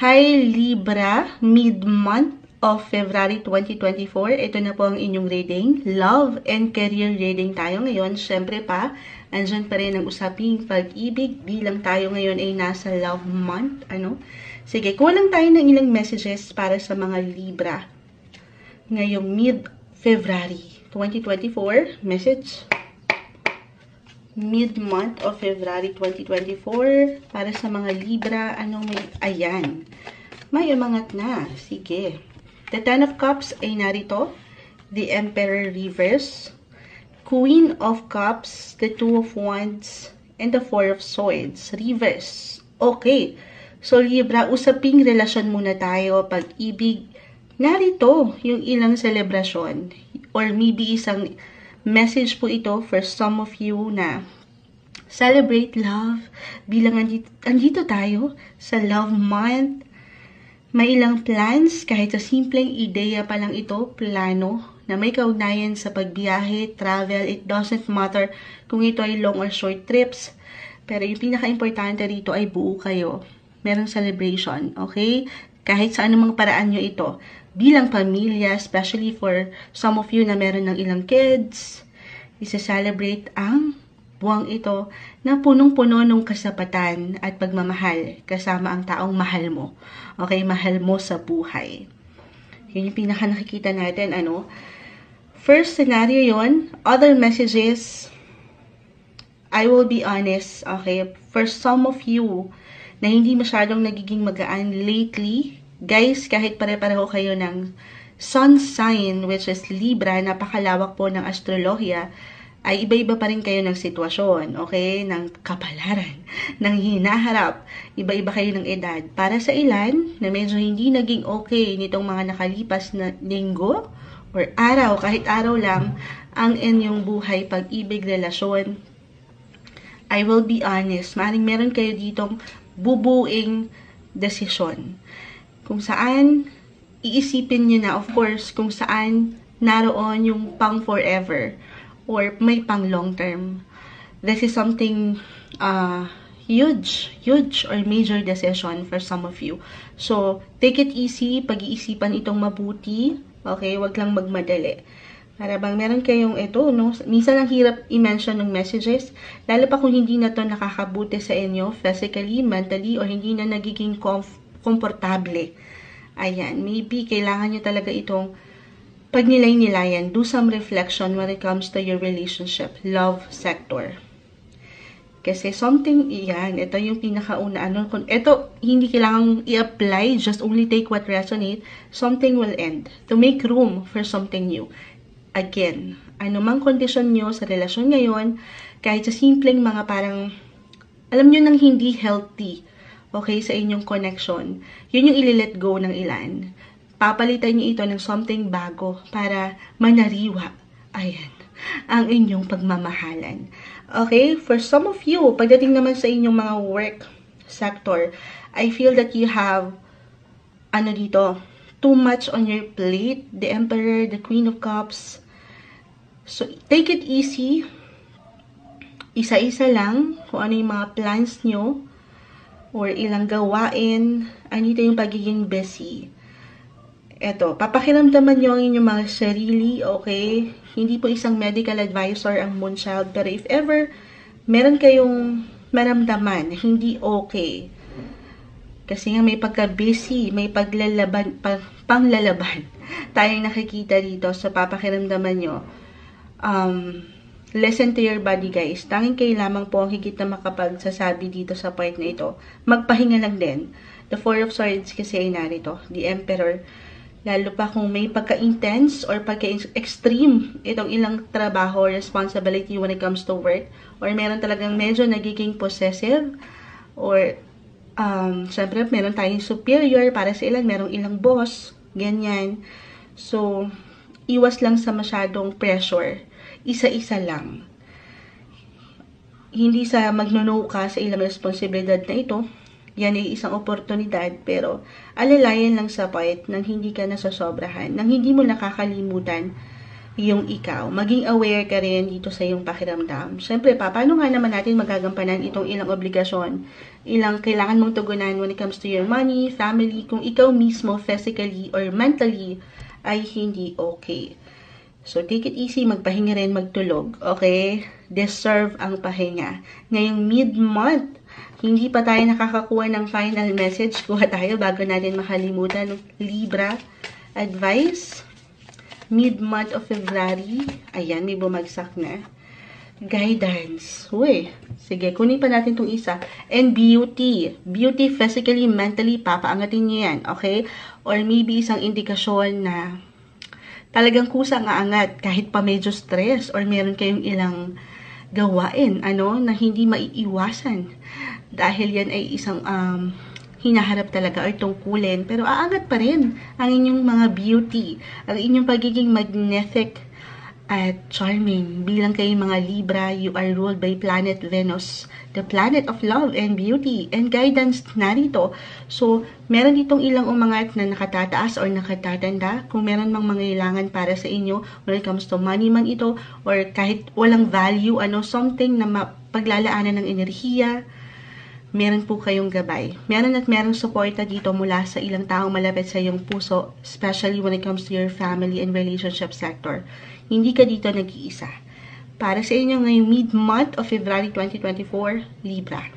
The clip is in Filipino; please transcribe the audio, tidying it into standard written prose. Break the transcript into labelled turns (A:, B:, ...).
A: Hi Libra, mid-month of February 2024. Ito na po ang inyong reading. Love and career reading tayo ngayon. Siyempre pa, andyan pa rin ang usaping pag-ibig bilang tayo ngayon ay nasa love month. Sige, kuha lang tayo ng ilang messages para sa mga Libra. Ngayong mid-February 2024, message. Mid-month of February 2024 para sa mga Libra, ayan, may umangat na, sige. The Ten of Cups ay narito, the Emperor reverse, Queen of Cups, the Two of Wands, and the Four of Swords reverse. Okay, so Libra, usaping relasyon muna tayo, pag-ibig. Narito yung ilang selebrasyon or maybe isang message po ito for some of you na celebrate love bilang andito tayo sa love month. May ilang plans, kahit sa simpleng ideya pa lang ito, plano, na may kaugnayan sa pagbiyahe, travel, it doesn't matter kung ito ay long or short trips. Pero yung pinaka-importante rito ay buo kayo. Merong celebration, okay? Kahit sa anumang paraan nyo ito. Bilang pamilya, especially for some of you na meron ng ilang kids, isa-celebrate ang buwang ito na punong-puno ng kasapatan at pagmamahal kasama ang taong mahal mo. Okay, mahal mo sa buhay. Yun yung pinaka nakikita natin, First scenario yon. Other messages, I will be honest, okay? For some of you na hindi masyadong nagiging magaan lately, guys, kahit pare-pareho kayo ng sun sign, which is Libra, napakalawak po ng astrolohiya, ay iba-iba pa rin kayo ng sitwasyon, okay? Ng kapalaran, ng hinaharap. Iba-iba kayo ng edad. Para sa ilan, na medyo hindi naging okay nitong mga nakalipas na linggo or araw, kahit araw lang, ang inyong buhay, pag-ibig, relasyon, I will be honest, maaaring meron kayo ditong bubuing desisyon. Kung saan, iisipin nyo na, of course, kung saan naroon yung pang forever or may pang long term. This is something huge or major decision for some of you. So, take it easy, pag-iisipan itong mabuti, okay? Wag lang magmadali. Para bang meron kayong ito, minsan ang hirap i-mention ng messages, lalo pa kung hindi na to nakakabuti sa inyo, physically, mentally, or hindi na nagiging komportable. Ayan, maybe kailangan nyo talaga itong pagnilay-nilayan. Do some reflection when it comes to your relationship, love sector. Kasi something, ito yung pinakauna. Ito, hindi kailangang i-apply, just only take what resonate. Something will end to make room for something new. Again, anumang kondisyon nyo sa relasyon ngayon, kahit sa simpleng mga parang, alam nyo nang hindi healthy, okay, sa inyong connection, yun yung i-let go ng ilan. Papalitan niyo ito ng something bago para manariwa, ayan, ang inyong pagmamahalan. Okay, for some of you, pagdating naman sa inyong mga work sector, I feel that you have, too much on your plate, the Emperor, the Queen of Cups. So, take it easy, isa-isa lang, kung ano yung mga plans nyo, or ilang gawain, andito yung pagiging busy. Eto, papakiramdaman nyo ang inyong mga sarili, okay? Hindi po isang medical advisor ang Moonchild, pero if ever, meron kayong maramdaman, hindi okay. Kasi nga may pagka-busy, may panglalaban tayong nakikita dito, so papakiramdaman nyo. Listen to your body, guys. Tanging kayo lamang po ang higit na makapagsasabi dito sa part na ito. Magpahinga lang din. The Four of Swords kasi ay narito. The Emperor. Lalo pa kung may pagka-intense or pagka-extreme itong ilang trabaho or responsibility when it comes to work. Or meron talagang medyo nagiging possessive. Or, syempre, meron tayong superior. Para sa ilan, merong ilang boss. Ganyan. So, iwas lang sa masyadong pressure. Isa-isa lang. Hindi sa magnuno ka sa ilang responsibilidad na ito. Yan ay isang oportunidad, pero alalayan lang sa part nang hindi ka nasasobrahan, nang hindi mo nakakalimutan yung ikaw. Maging aware ka rin dito sa iyong pakiramdam. Siyempre paano nga naman natin magagampanan itong ilang obligasyon, ilang kailangan mong tugunan when it comes to your money, family, kung ikaw mismo physically or mentally ay hindi okay. So, take it easy, magpahinga rin, magtulog, okay? Deserve ang pahinga. Ngayong mid-month, hindi pa tayo nakakakuha ng final message. Kuha tayo bago natin makalimutan. Libra, advice, mid-month of February. Ayan, may bumagsak na. Guidance. Uy, sige, kunin pa natin itong isa. And beauty. Beauty, physically, mentally, papaangatin nyo yan, okay? Or maybe isang indikasyon na talagang kusang aangat kahit pa medyo stress or meron kayong ilang gawain, na hindi maiiwasan. Dahil yan ay isang hinaharap talaga or tungkulin. Pero aangat pa rin ang inyong mga beauty, ang inyong pagiging magnetic at charming. Bilang kayong mga Libra, you are ruled by planet Venus, the planet of love and beauty and guidance narito. So, meron ditong ilang umangat na nakatataas or nakatatanda. Kung meron mang mangailangan para sa inyo when it comes to money man ito or kahit walang value, something na mapaglalaanan ng enerhiya, meron po kayong gabay. Meron at merong suporta dito mula sa ilang taong malapit sa iyong puso, especially when it comes to your family and relationship sector. Hindi ka dito nag-iisa. Para sa inyo ngayong mid-month of February 2024, Libra.